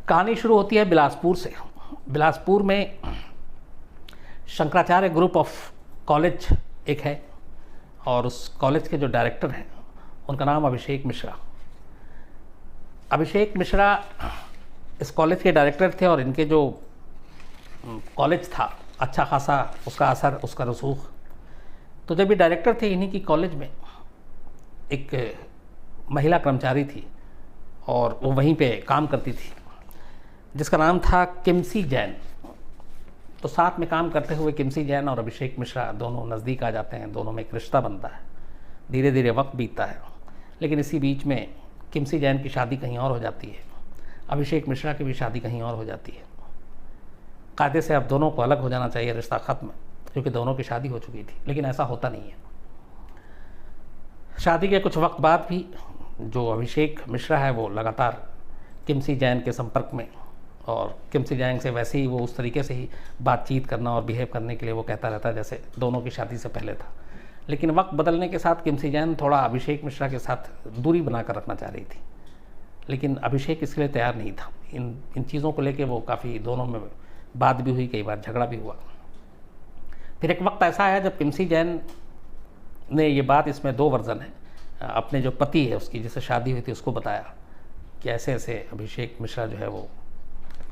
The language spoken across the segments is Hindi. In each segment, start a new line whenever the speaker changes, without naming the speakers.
कहानी शुरू होती है बिलासपुर से। बिलासपुर में शंकराचार्य ग्रुप ऑफ कॉलेज एक है और उस कॉलेज के जो डायरेक्टर हैं उनका नाम अभिषेक मिश्रा। अभिषेक मिश्रा इस कॉलेज के डायरेक्टर थे और इनके जो कॉलेज था अच्छा खासा उसका असर, उसका रसूख। तो जब ये डायरेक्टर थे इन्हीं की कॉलेज में एक महिला कर्मचारी थी और वो वहीं पे काम करती थी जिसका नाम था किमसी जैन। तो साथ में काम करते हुए किमसी जैन और अभिषेक मिश्रा दोनों नज़दीक आ जाते हैं, दोनों में एक रिश्ता बनता है। धीरे धीरे वक्त बीतता है, लेकिन इसी बीच में किमसी जैन की शादी कहीं और हो जाती है, अभिषेक मिश्रा की भी शादी कहीं और हो जाती है। कायदे से अब दोनों को अलग हो जाना चाहिए, रिश्ता ख़त्म, क्योंकि दोनों की शादी हो चुकी थी, लेकिन ऐसा होता नहीं है। शादी के कुछ वक्त बाद भी जो अभिषेक मिश्रा है वो लगातार किमसी जैन के संपर्क में, और किमसी जैन से वैसे ही वो उस तरीके से ही बातचीत करना और बिहेव करने के लिए वो कहता रहता है जैसे दोनों की शादी से पहले था। लेकिन वक्त बदलने के साथ किमसी जैन थोड़ा अभिषेक मिश्रा के साथ दूरी बनाकर रखना चाह रही थी, लेकिन अभिषेक इसके लिए तैयार नहीं था। इन चीज़ों को लेके वो काफ़ी दोनों में बात भी हुई, कई बार झगड़ा भी हुआ। फिर एक वक्त ऐसा आया जब किमसी जैन ने ये बात, इसमें दो वर्जन है, अपने जो पति है उसकी जिससे शादी हुई थी उसको बताया कि ऐसे ऐसे अभिषेक मिश्रा जो है वो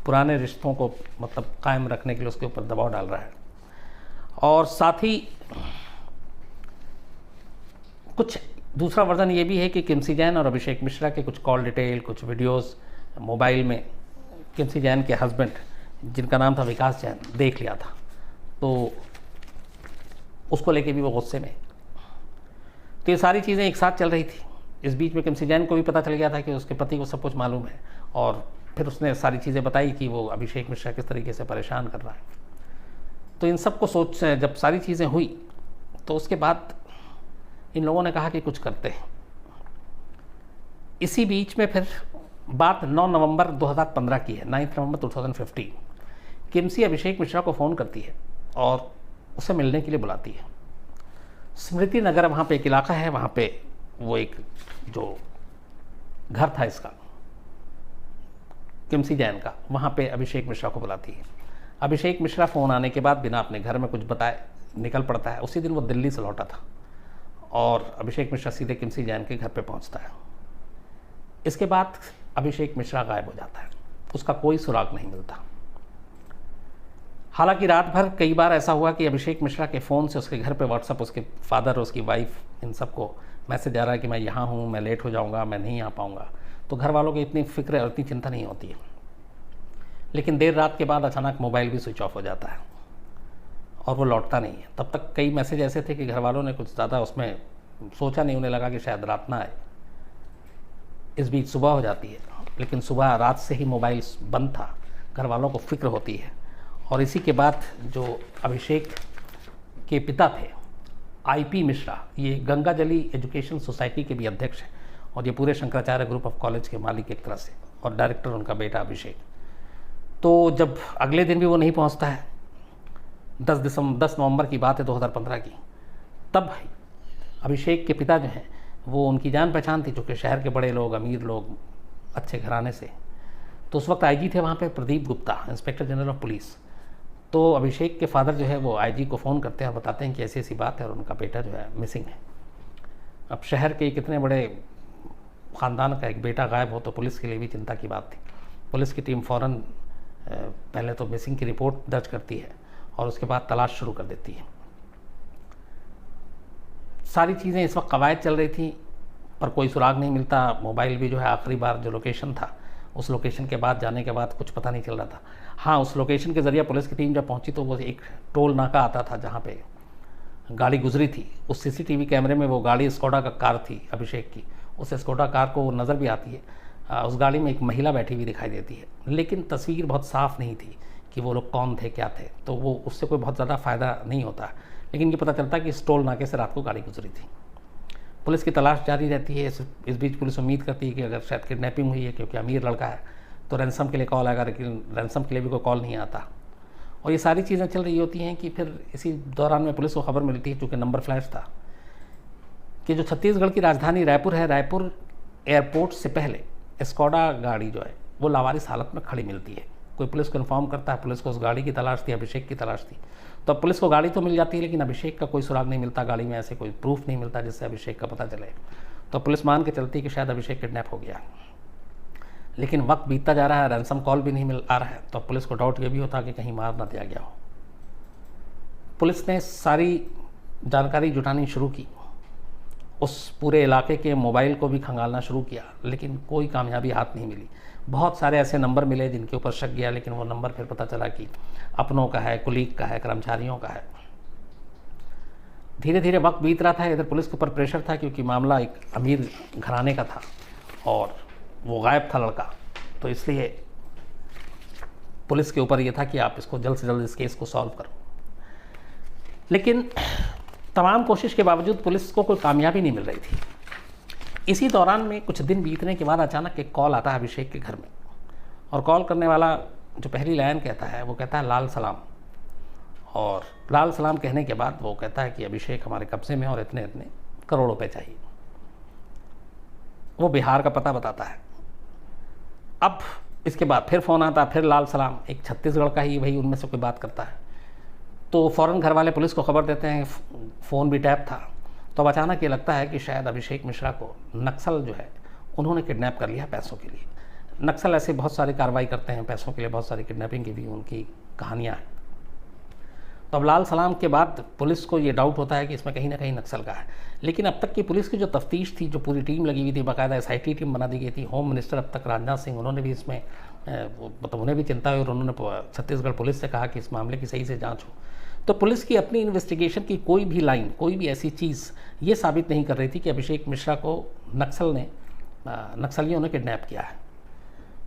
पुराने रिश्तों को मतलब कायम रखने के लिए उसके ऊपर दबाव डाल रहा है। और साथ ही कुछ दूसरा वर्जन ये भी है कि किमसी जैन और अभिषेक मिश्रा के कुछ कॉल डिटेल, कुछ वीडियोस मोबाइल में किमसी जैन के हस्बैंड जिनका नाम था विकास जैन देख लिया था, तो उसको लेके भी वो गुस्से में। तो ये सारी चीज़ें एक साथ चल रही थी। इस बीच में किमसी जैन को भी पता चल गया था कि उसके पति को सब कुछ मालूम है, और फिर उसने सारी चीज़ें बताई कि वो अभिषेक मिश्रा किस तरीके से परेशान कर रहा है। तो इन सब को सोच जब सारी चीज़ें हुई तो उसके बाद इन लोगों ने कहा कि कुछ करते हैं। इसी बीच में फिर बात 9 नवंबर 2015 की है, 9 नवंबर 2015। किमसी अभिषेक मिश्रा को फ़ोन करती है और उसे मिलने के लिए बुलाती है। स्मृति नगर वहाँ पे एक इलाका है, वहाँ पे वो एक जो घर था इसका किमसी जैन का, वहाँ पे अभिषेक मिश्रा को बुलाती है। अभिषेक मिश्रा फ़ोन आने के बाद बिना अपने घर में कुछ बताए निकल पड़ता है। उसी दिन वो दिल्ली से लौटा था और अभिषेक मिश्रा सीधे किमसी जैन के घर पे पहुँचता है। इसके बाद अभिषेक मिश्रा गायब हो जाता है, उसका कोई सुराग नहीं मिलता। हालांकि रात भर कई बार ऐसा हुआ कि अभिषेक मिश्रा के फ़ोन से उसके घर पे व्हाट्सअप उसके फादर, उसकी वाइफ, इन सबको मैसेज आ रहा है कि मैं यहाँ हूँ, मैं लेट हो जाऊँगा, मैं नहीं आ पाऊँगा। तो घर वालों की इतनी फिक्र और इतनी चिंता नहीं होती है। लेकिन देर रात के बाद अचानक मोबाइल भी स्विच ऑफ हो जाता है और वो लौटता नहीं है। तब तक कई मैसेज ऐसे थे कि घर वालों ने कुछ ज़्यादा उसमें सोचा नहीं, उन्हें लगा कि शायद रात ना आए। इस बीच सुबह हो जाती है, लेकिन सुबह रात से ही मोबाइल बंद था, घर वालों को फिक्र होती है। और इसी के बाद जो अभिषेक के पिता थे IP मिश्रा, ये गंगा जली एजुकेशन सोसाइटी के भी अध्यक्ष हैं और ये पूरे शंकराचार्य ग्रुप ऑफ कॉलेज के मालिक एक तरह से, और डायरेक्टर उनका बेटा अभिषेक। तो जब अगले दिन भी वो नहीं पहुंचता है, 10 नवंबर की बात है 2015 की, तब अभिषेक के पिता जो हैं वो, उनकी जान पहचान थी चूँकि शहर के बड़े लोग, अमीर लोग, अच्छे घराने से। तो उस वक्त IG थे वहाँ पे Pradeep Gupta, inspector general of police. तो अभिषेक के फादर जो है वो IG को फ़ोन करते हैं और बताते हैं कि ऐसी ऐसी बात है और उनका बेटा जो है मिसिंग है। अब शहर के कितने बड़े ख़ानदान का एक बेटा गायब हो तो पुलिस के लिए भी चिंता की बात थी। पुलिस की टीम फ़ौरन पहले तो मिसिंग की रिपोर्ट दर्ज करती है और उसके बाद तलाश शुरू कर देती है। सारी चीज़ें इस वक्त कवायद चल रही थी पर कोई सुराग नहीं मिलता। मोबाइल भी जो है आखिरी बार जो लोकेशन था उस लोकेशन के बाद जाने के बाद कुछ पता नहीं चल रहा था। हाँ, उस लोकेशन के ज़रिए पुलिस की टीम जब पहुंची तो वो एक टोल नाका आता था जहाँ पे गाड़ी गुजरी थी। उस CCTV कैमरे में वो गाड़ी स्कोडा का कार थी अभिषेक की, उस स्कोडा कार को नज़र भी आती है। उस गाड़ी में एक महिला बैठी हुई दिखाई देती है, लेकिन तस्वीर बहुत साफ़ नहीं थी कि वो लोग कौन थे, क्या थे। तो वो उससे कोई बहुत ज़्यादा फ़ायदा नहीं होता, लेकिन ये पता चलता कि इस टोल नाके से रात को गाड़ी गुजरी थी। पुलिस की तलाश जारी रहती है। इस बीच पुलिस उम्मीद करती है कि अगर शायद किडनैपिंग हुई है, क्योंकि अमीर लड़का है, तो रैंसम के लिए कॉल आएगा, लेकिन रैंसम के लिए भी कोई कॉल नहीं आता। और ये सारी चीज़ें चल रही होती हैं कि फिर इसी दौरान में पुलिस को खबर मिलती है, चूँकि नंबर फ्लैश था, कि जो छत्तीसगढ़ की राजधानी रायपुर है, रायपुर एयरपोर्ट से पहले स्कोडा गाड़ी जो है वो लावारिस हालत में खड़ी मिलती है। कोई पुलिस को इन्फॉर्म करता है, पुलिस को उस गाड़ी की तलाश थी, अभिषेक की तलाश थी, तो अब पुलिस को गाड़ी तो मिल जाती है लेकिन अभिषेक का कोई सुराग नहीं मिलता, गाड़ी में ऐसे कोई प्रूफ नहीं मिलता जिससे अभिषेक का पता चले। तो पुलिस मान के चलती है कि शायद अभिषेक किडनैप हो गया। लेकिन वक्त बीतता जा रहा है, रैंसम कॉल भी नहीं मिल आ रहा है, तो पुलिस को डाउट ये भी होता कि कहीं मार ना दिया गया हो। पुलिस ने सारी जानकारी जुटानी शुरू की, उस पूरे इलाके के मोबाइल को भी खंगालना शुरू किया, लेकिन कोई कामयाबी हाथ नहीं मिली। बहुत सारे ऐसे नंबर मिले जिनके ऊपर शक गया, लेकिन वो नंबर फिर पता चला कि अपनों का है, कुलीग का है, कर्मचारियों का है। धीरे धीरे वक्त बीत रहा था, इधर पुलिस के ऊपर प्रेशर था क्योंकि मामला एक अमीर घराने का था और वो गायब था लड़का, तो इसलिए पुलिस के ऊपर ये था कि आप इसको जल्द से जल्द इस केस को सॉल्व करो। लेकिन तमाम कोशिश के बावजूद पुलिस को कोई कामयाबी नहीं मिल रही थी। इसी दौरान में कुछ दिन बीतने के बाद अचानक एक कॉल आता है अभिषेक के घर में, और कॉल करने वाला जो पहली लाइन कहता है वो कहता है लाल सलाम, और लाल सलाम कहने के बाद वो कहता है कि अभिषेक हमारे कब्जे में और इतने इतने करोड़ रुपए चाहिए। वो बिहार का पता बताता है। अब इसके बाद फिर फ़ोन आता, फिर लाल सलाम, एक छत्तीसगढ़ का ही वही उनमें से कोई बात करता है, तो फ़ौरन घर वाले पुलिस को खबर देते हैं, फ़ोन भी टैप था। तो अब अचानक ये लगता है कि शायद अभिषेक मिश्रा को नक्सल जो है उन्होंने किडनैप कर लिया पैसों के लिए। नक्सल ऐसे बहुत सारी कार्रवाई करते हैं पैसों के लिए, बहुत सारी किडनैपिंग की भी उनकी कहानियाँ हैं। तो अब लाल सलाम के बाद पुलिस को ये डाउट होता है कि इसमें कहीं ना कहीं नक्सल का है। लेकिन अब तक की पुलिस की जो तफ्तीश थी, जो पूरी टीम लगी हुई थी, बाकायदा SIT टीम बना दी गई थी, होम मिनिस्टर अब तक राजनाथ सिंह, उन्होंने भी इसमें मतलब उन्हें भी चिंता हुई और उन्होंने छत्तीसगढ़ पुलिस से कहा कि इस मामले की सही से जाँच हो। तो पुलिस की अपनी इन्वेस्टिगेशन की कोई भी लाइन, कोई भी ऐसी चीज़ ये साबित नहीं कर रही थी कि अभिषेक मिश्रा को नक्सलियों ने किडनैप किया है।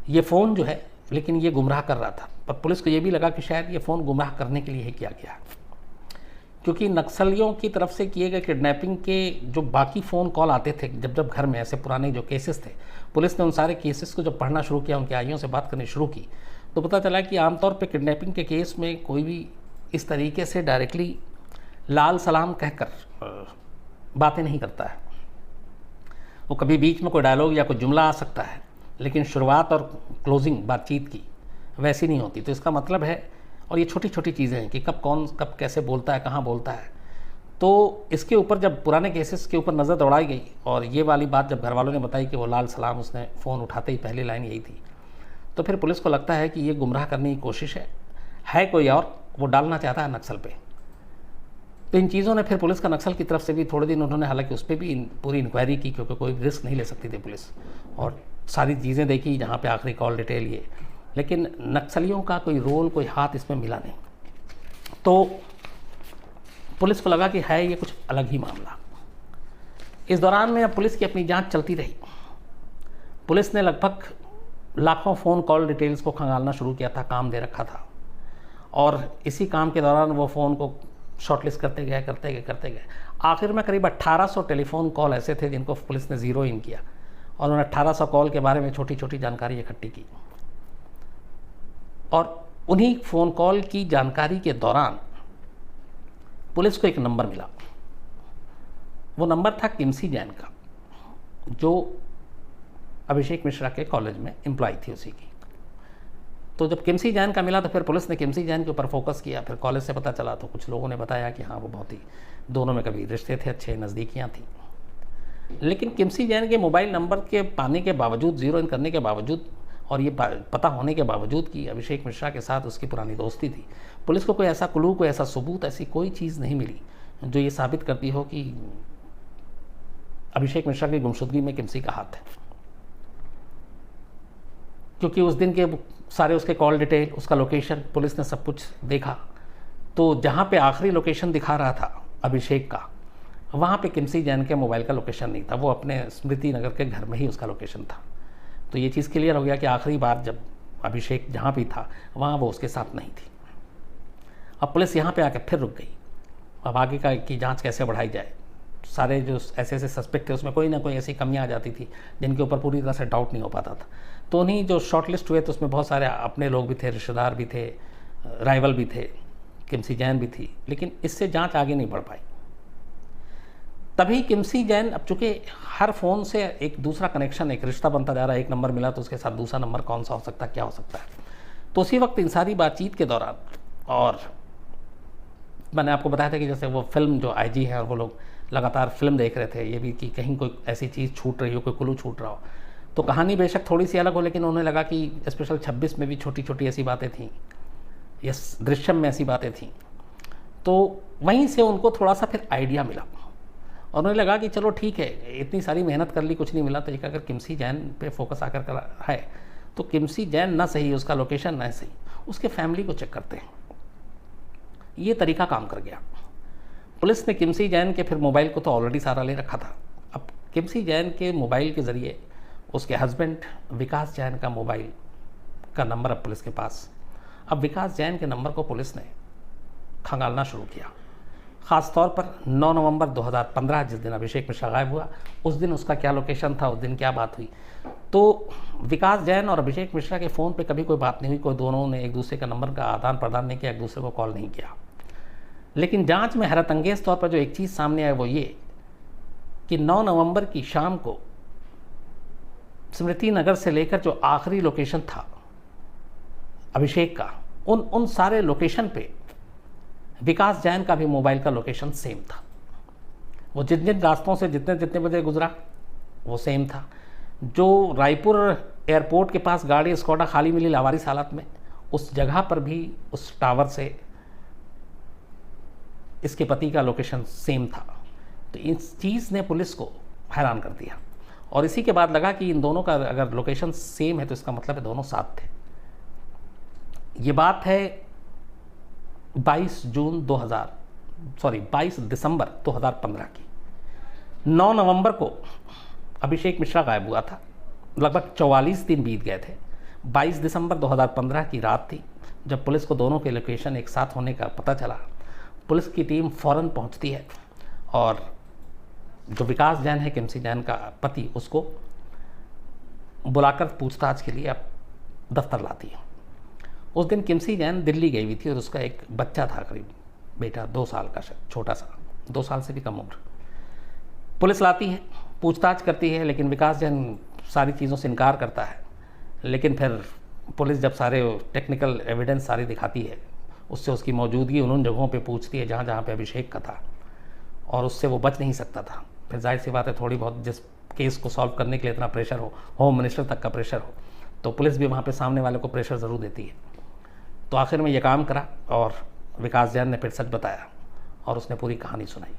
ये फ़ोन जो है लेकिन ये गुमराह कर रहा था, पर पुलिस को ये भी लगा कि शायद ये फ़ोन गुमराह करने के लिए ही किया गया, क्योंकि नक्सलियों की तरफ से किए गए किडनैपिंग के जो बाकी फ़ोन कॉल आते थे जब जब घर में, ऐसे पुराने जो केसेस थे, पुलिस ने उन सारे केसेस को जब पढ़ना शुरू किया, उनके आईओ से बात करनी शुरू की, तो पता चला कि आमतौर पर किडनैपिंग के केस में कोई भी इस तरीके से डायरेक्टली लाल सलाम कहकर बातें नहीं करता है। वो कभी बीच में कोई डायलॉग या कोई जुमला आ सकता है, लेकिन शुरुआत और क्लोजिंग बातचीत की वैसी नहीं होती। तो इसका मतलब है, और ये छोटी छोटी चीज़ें हैं कि कब कौन कब कैसे बोलता है, कहाँ बोलता है। तो इसके ऊपर जब पुराने केसेस के ऊपर नज़र दौड़ाई गई और ये वाली बात जब घर वालों ने बताई कि वो लाल सलाम, उसने फ़ोन उठाते ही पहली लाइन यही थी, तो फिर पुलिस को लगता है कि ये गुमराह करने की कोशिश है कोई और, वो डालना चाहता है नक्सल पे। तो इन चीज़ों ने फिर पुलिस का नक्सल की तरफ से भी थोड़े दिन उन्होंने हालांकि उस पर भी पूरी इंक्वायरी की, क्योंकि कोई रिस्क नहीं ले सकती थी पुलिस, और सारी चीज़ें देखी जहाँ पे आखिरी कॉल डिटेल ये, लेकिन नक्सलियों का कोई रोल, कोई हाथ इसमें मिला नहीं। तो पुलिस को लगा कि है ये कुछ अलग ही मामला। इस दौरान में अब पुलिस की अपनी जांच चलती रही। पुलिस ने लगभग लाखों फ़ोन कॉल डिटेल्स को खंगालना शुरू किया था, काम दे रखा था, और इसी काम के दौरान वो फ़ोन को शॉर्टलिस्ट करते गए। आखिर में करीब 1800 टेलीफोन कॉल ऐसे थे जिनको पुलिस ने ज़ीरो इन किया, और उन्होंने 1800 कॉल के बारे में छोटी छोटी जानकारी इकट्ठी की। और उन्हीं फ़ोन कॉल की जानकारी के दौरान पुलिस को एक नंबर मिला। वो नंबर था किमसी जैन का, जो अभिषेक मिश्रा के कॉलेज में एम्प्लॉय थी उसी की। तो जब किमसी जैन का मिला तो फिर पुलिस ने किमसी जैन के ऊपर फोकस किया। फिर कॉलेज से पता चला तो कुछ लोगों ने बताया कि हाँ, वो बहुत ही, दोनों में कभी रिश्ते थे, अच्छे नज़दीकियाँ थी। लेकिन किमसी जैन के मोबाइल नंबर के पाने के बावजूद, ज़ीरो इन करने के बावजूद, और ये पता होने के बावजूद कि अभिषेक मिश्रा के साथ उसकी पुरानी दोस्ती थी, पुलिस को कोई ऐसा क्लू, कोई ऐसा सबूत, ऐसी कोई चीज़ नहीं मिली जो ये साबित करती हो कि अभिषेक मिश्रा की गुमशुदगी में किमसी का हाथ है। क्योंकि उस दिन के सारे उसके कॉल डिटेल, उसका लोकेशन, पुलिस ने सब कुछ देखा, तो जहाँ पे आखिरी लोकेशन दिखा रहा था अभिषेक का, वहाँ पे किमसी जैन के मोबाइल का लोकेशन नहीं था, वो अपने स्मृति नगर के घर में ही उसका लोकेशन था। तो ये चीज़ क्लियर हो गया कि आखिरी बार जब अभिषेक जहाँ भी था वहाँ वो उसके साथ नहीं थी। अब पुलिस यहाँ पे आकर फिर रुक गई। अब आगे की जांच कैसे बढ़ाई जाए। सारे जो ऐसे सस्पेक्ट थे उसमें कोई ना कोई ऐसी कमियाँ आ जाती थी जिनके ऊपर पूरी तरह से डाउट नहीं हो पाता था। तो उन्हीं जो शॉर्ट लिस्ट हुए तो उसमें बहुत सारे अपने लोग भी थे, रिश्तेदार भी थे, राइवल भी थे, किमसी जैन भी थी, लेकिन इससे जांच आगे नहीं बढ़ पाई। तभी किमसी जैन, अब चूंकि हर फ़ोन से एक दूसरा कनेक्शन, एक रिश्ता बनता जा रहा है, एक नंबर मिला तो उसके साथ दूसरा नंबर कौन सा हो सकता है, क्या हो सकता है। तो उसी वक्त इन सारी बातचीत के दौरान, और मैंने आपको बताया था कि जैसे वो फिल्म जो आईजी है और वो लोग लगातार फिल्म देख रहे थे, ये भी कि कहीं कोई ऐसी चीज़ छूट रही हो, कोई क्लू छूट रहा हो। तो कहानी बेशक थोड़ी सी अलग हो, लेकिन उन्हें लगा कि स्पेशल 26 में भी छोटी छोटी ऐसी बातें थीं, यस दृश्यम में ऐसी बातें थीं। तो वहीं से उनको थोड़ा सा फिर आइडिया मिला और उन्हें लगा कि चलो ठीक है, इतनी सारी मेहनत कर ली, कुछ नहीं मिला, तो एक अगर किमसी जैन पे फोकस आकर कर है तो किमसी जैन ना सही, उसका लोकेशन ना सही, उसके फैमिली को चेक करते हैं। ये तरीका काम कर गया। पुलिस ने किमसी जैन के फिर मोबाइल को तो ऑलरेडी सारा ले रखा था। अब किमसी जैन के मोबाइल के ज़रिए उसके हस्बैंड विकास जैन का मोबाइल का नंबर अब पुलिस के पास। अब विकास जैन के नंबर को पुलिस ने खंगालना शुरू किया। ख़ास तौर पर 9 नवंबर 2015 जिस दिन अभिषेक मिश्रा गायब हुआ, उस दिन उसका क्या लोकेशन था, उस दिन क्या बात हुई। तो विकास जैन और अभिषेक मिश्रा के फ़ोन पे कभी कोई बात नहीं हुई, कोई दोनों ने एक दूसरे का नंबर का आदान प्रदान नहीं किया, एक दूसरे को कॉल नहीं किया। लेकिन जांच में हैरत अंगेज़ तौर पर जो एक चीज़ सामने आई वो ये कि 9 नवंबर की शाम को स्मृति नगर से लेकर जो आखिरी लोकेशन था अभिषेक का, उन सारे लोकेशन पे विकास जैन का भी मोबाइल का लोकेशन सेम था। वो जिन जिन रास्तों से जितने जितने बजे गुजरा वो सेम था। जो रायपुर एयरपोर्ट के पास गाड़ी स्कॉडा खाली मिली लावारिस हालत में, उस जगह पर भी उस टावर से इसके पति का लोकेशन सेम था। तो इस चीज़ ने पुलिस को हैरान कर दिया और इसी के बाद लगा कि इन दोनों का अगर लोकेशन सेम है तो इसका मतलब है दोनों साथ थे। ये बात है 22 दिसंबर 2015 की। 9 नवंबर को अभिषेक मिश्रा गायब हुआ था, लगभग 44 दिन बीत गए थे। 22 दिसंबर 2015 की रात थी जब पुलिस को दोनों के लोकेशन एक साथ होने का पता चला। पुलिस की टीम फ़ौरन पहुंचती है और जो विकास जैन है किमसी जैन का पति, उसको बुलाकर पूछताछ के लिए अब दफ्तर लाती है। उस दिन किमसी जैन दिल्ली गई हुई थी और उसका एक बच्चा था, करीब बेटा 2 साल का, छोटा सा, 2 साल से भी कम उम्र। पुलिस लाती है, पूछताछ करती है, लेकिन विकास जैन सारी चीज़ों से इनकार करता है। लेकिन फिर पुलिस जब सारे टेक्निकल एविडेंस सारी दिखाती है, उससे उसकी मौजूदगी उन जगहों पे पूछती है जहाँ जहाँ पे अभिषेक का था, और उससे वो बच नहीं सकता था। फिर जाहिर सी बात है, थोड़ी बहुत जिस केस को सॉल्व करने के लिए इतना प्रेशर हो, होम मिनिस्टर तक का प्रेशर हो, तो पुलिस भी वहाँ पे सामने वाले को प्रेशर ज़रूर देती है। तो आखिर में ये काम करा और विकास जैन ने फिर सच बताया और उसने पूरी कहानी सुनाई।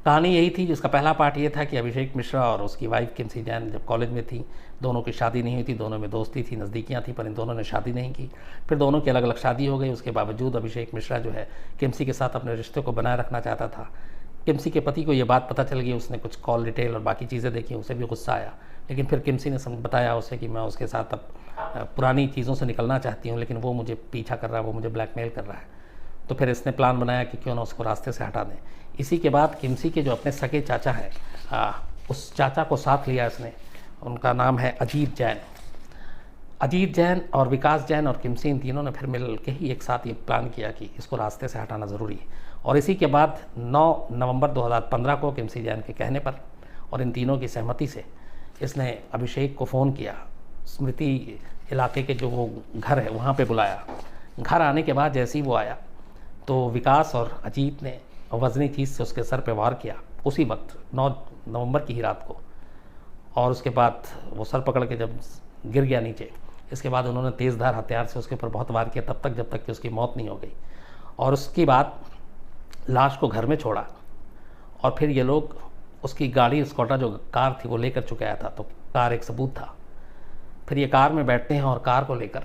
कहानी यही थी, जिसका पहला पार्ट ये था कि अभिषेक मिश्रा और उसकी वाइफ किमसी जैन जब कॉलेज में थी, दोनों की शादी नहीं हुई थी, दोनों में दोस्ती थी, नज़दीकियाँ थी, पर इन दोनों ने शादी नहीं की। फिर दोनों की अलग अलग शादी हो गई। उसके बावजूद अभिषेक मिश्रा जो है किमसी के साथ अपने रिश्ते को बनाए रखना चाहता था। किमसी के पति को ये बात पता चल गई, उसने कुछ कॉल डिटेल और बाकी चीज़ें देखी, उसे भी गुस्सा आया। लेकिन फिर किमसी ने बताया उसे कि मैं उसके साथ अब पुरानी चीज़ों से निकलना चाहती हूँ, लेकिन वो मुझे पीछा कर रहा है, वो मुझे ब्लैकमेल कर रहा है। तो फिर इसने प्लान बनाया कि क्यों ना उसको रास्ते से हटा दें। इसी के बाद किमसी के जो अपने सगे चाचा हैं, उस चाचा को साथ लिया इसने। उनका नाम है अजीत जैन। अजीत जैन और विकास जैन और किमसी, इन तीनों ने फिर मिल के ही एक साथ ये प्लान किया कि इसको रास्ते से हटाना ज़रूरी है। और इसी के बाद 9 नवंबर 2015 को किमसी जैन के कहने पर और इन तीनों की सहमति से इसने अभिषेक को फ़ोन किया, स्मृति इलाके के जो वो घर है वहाँ पे बुलाया। घर आने के बाद जैसे ही वो आया तो विकास और अजीत ने वज़नी चीज़ से उसके सर पे वार किया उसी वक्त 9 नवंबर की ही रात को। और उसके बाद वो सर पकड़ के जब गिर गया नीचे, इसके बाद उन्होंने तेज़धार हथियार से उसके ऊपर बहुत वार किया, तब तक जब तक कि उसकी मौत नहीं हो गई। और उसके बाद लाश को घर में छोड़ा और फिर ये लोग उसकी गाड़ी स्कॉटा जो कार थी वो लेकर चुके आया था, तो कार एक सबूत था। फिर ये कार में बैठते हैं और कार को लेकर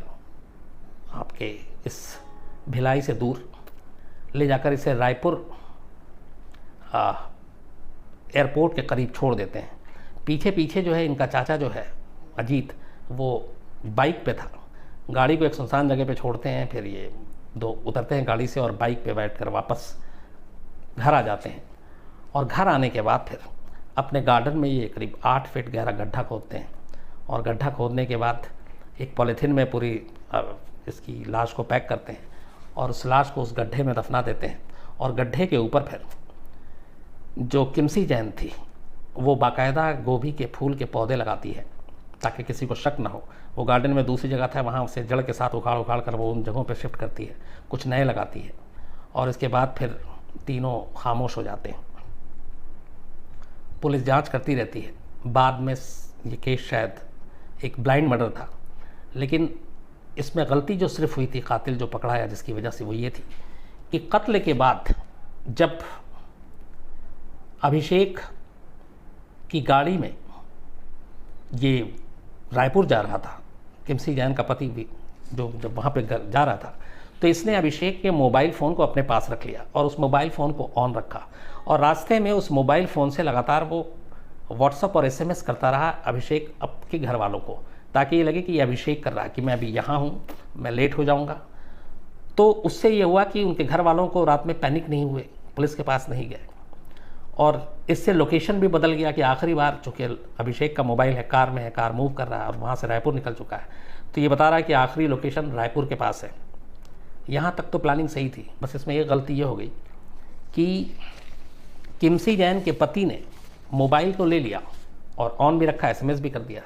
आपके इस भिलाई से दूर ले जाकर इसे रायपुर एयरपोर्ट के करीब छोड़ देते हैं। पीछे पीछे जो है इनका चाचा जो है अजीत, वो बाइक पे था। गाड़ी को एक सुनसान जगह पे छोड़ते हैं, फिर ये दो उतरते हैं गाड़ी से और बाइक पे बैठकर वापस घर आ जाते हैं। और घर आने के बाद फिर अपने गार्डन में ये करीब 8 फीट गहरा गड्ढा खोदते हैं और गड्ढा खोदने के बाद एक पॉलीथीन में पूरी इसकी लाश को पैक करते हैं और उस लाश को उस गड्ढे में दफना देते हैं। और गड्ढे के ऊपर फिर जो किमसी जैन थी वो बाकायदा गोभी के फूल के पौधे लगाती है ताकि किसी को शक ना हो। वो गार्डन में दूसरी जगह था, वहाँ से जड़ के साथ उखाड़ उखाड़ कर वो उन जगहों पर शिफ्ट करती है, कुछ नए लगाती है, और इसके बाद फिर तीनों खामोश हो जाते हैं। पुलिस जांच करती रहती है। बाद में ये केस शायद एक ब्लाइंड मर्डर था, लेकिन इसमें गलती जो सिर्फ हुई थी, कातिल जो पकड़ाया जिसकी वजह से, वो ये थी कि कत्ल के बाद जब अभिषेक की गाड़ी में ये रायपुर जा रहा था, किमसी जैन का पति भी जो जब वहाँ पे जा रहा था, तो इसने अभिषेक के मोबाइल फ़ोन को अपने पास रख लिया और उस मोबाइल फ़ोन को ऑन रखा, और रास्ते में उस मोबाइल फ़ोन से लगातार वो व्हाट्सअप और SMS करता रहा अभिषेक के घर वालों को, ताकि ये लगे कि ये अभिषेक कर रहा है कि मैं अभी यहाँ हूँ, मैं लेट हो जाऊँगा। तो उससे ये हुआ कि उनके घर वालों को रात में पैनिक नहीं हुए, पुलिस के पास नहीं गए, और इससे लोकेशन भी बदल गया कि आखिरी बार, चूँकि अभिषेक का मोबाइल है, कार में है, कार मूव कर रहा है और वहाँ से रायपुर निकल चुका है, तो ये बता रहा है कि आखिरी लोकेशन रायपुर के पास है। यहाँ तक तो प्लानिंग सही थी, बस इसमें एक गलती ये हो गई कि किमसी जैन के पति ने मोबाइल तो ले लिया और ऑन भी रखा, SMS भी कर दिया,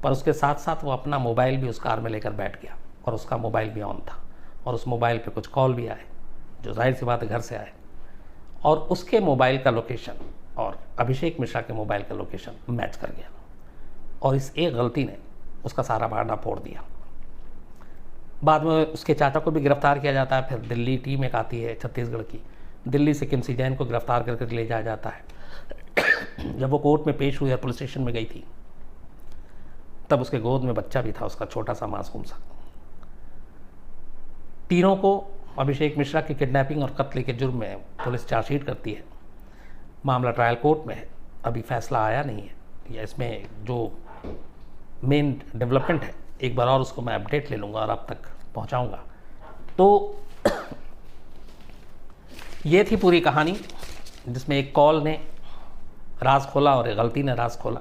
पर उसके साथ साथ वो अपना मोबाइल भी उस कार में लेकर बैठ गया और उसका मोबाइल भी ऑन था, और उस मोबाइल पे कुछ कॉल भी आए जो जाहिर सी बात है घर से आए, और उसके मोबाइल का लोकेशन और अभिषेक मिश्रा के मोबाइल का लोकेशन मैच कर गया, और इस एक गलती ने उसका सारा बहाना फोड़ दिया। बाद में उसके चाचा को भी गिरफ्तार किया जाता है। फिर दिल्ली टीम एक आती है छत्तीसगढ़ की, दिल्ली से किमसी जैन को गिरफ्तार करके ले जाया जाता है। जब वो कोर्ट में पेश हुई और पुलिस स्टेशन में गई थी, तब उसके गोद में बच्चा भी था, उसका छोटा सा मासूम सा। तीनों को अभिषेक मिश्रा की किडनैपिंग और कत्ल के जुर्म में पुलिस चार्जशीट करती है। मामला ट्रायल कोर्ट में है, अभी फैसला आया नहीं है, या इसमें जो मेन डेवलपमेंट है एक बार और उसको मैं अपडेट ले लूँगा और आप तक पहुँचाऊँगा। तो ये थी पूरी कहानी, जिसमें एक कॉल ने राज खोला और एक गलती ने राज खोला।